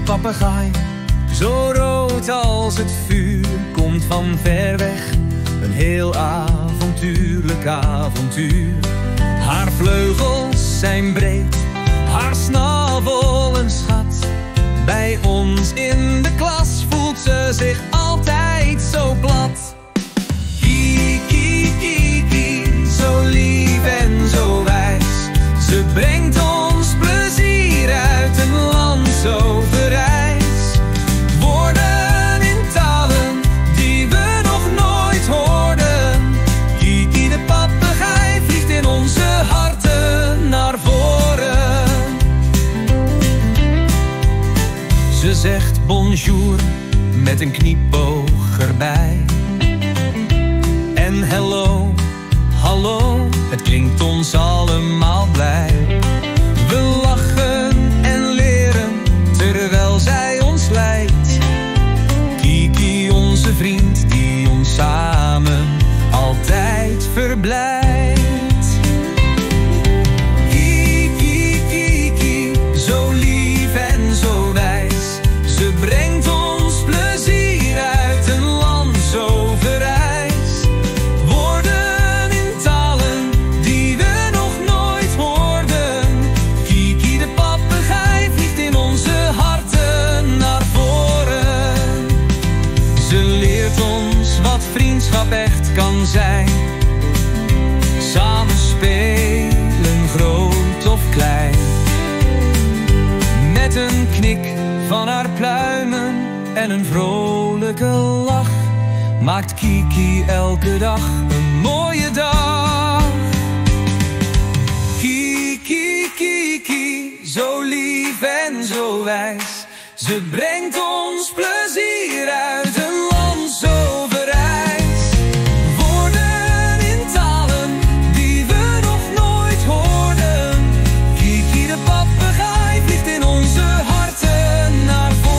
de papegaai. Zo rood als het vuur, komt van ver weg. Een heel avontuurlijk avontuur. Haar vleugels zijn breed, haar snavel een schat. Bij ons in de klas voelt ze zich altijd zo plat. Kiki, Kiki, zo lief en zo wijs. Ze brengt ons plezier uit een land zo verrijs. Woorden in talen die we nog nooit hoorden. Kiki de papegaai vliegt in onze harten naar voren. Ze zegt bonjour met een knipoog erbij. En hello, hallo, het klinkt ons allemaal blij. We lachen en leren terwijl zij ons leidt. Kiki, onze vriend die ons samen altijd verblijdt. Kiki, Kiki, zo lief en zo wijs. Ze brengt ons plezier uit een land zo verrijs. Woorden in talen die we nog nooit hoorden. Kiki de papegaai vliegt in onze harten naar voren. Ze leert ons wat vriendschap echt kan zijn. Samen spelen, groot of klein. Met een knik van haar pluimen en een vrolijke lach maakt Kiki elke dag een mooie dag. Kiki, Kiki, zo lief en zo wijs. Ze brengt ons plezier uit een land zo verrijs. Woorden in talen die we nog nooit hoorden. Kiki de papegaai vliegt in onze harten naar voren.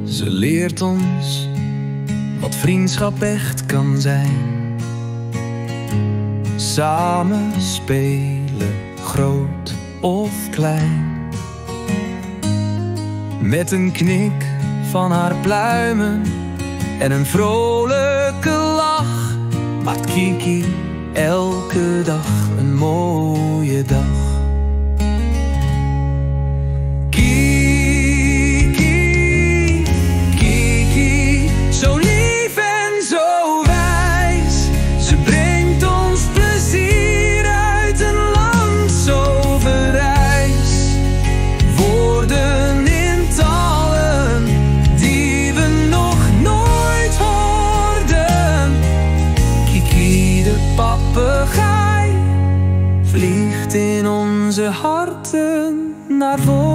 Ze leert ons wat vriendschap echt kan zijn. Samen spelen, groot of klein. Met een knik van haar pluimen en een vrolijke lach maakt Kiki elke dag een mooie dag. Zo lief en zo wijs. Ze brengt ons plezier uit een land zo verrijs. Woorden in talen die we nog nooit hoorden. Kiki de papegaai vliegt in onze harten naar voren.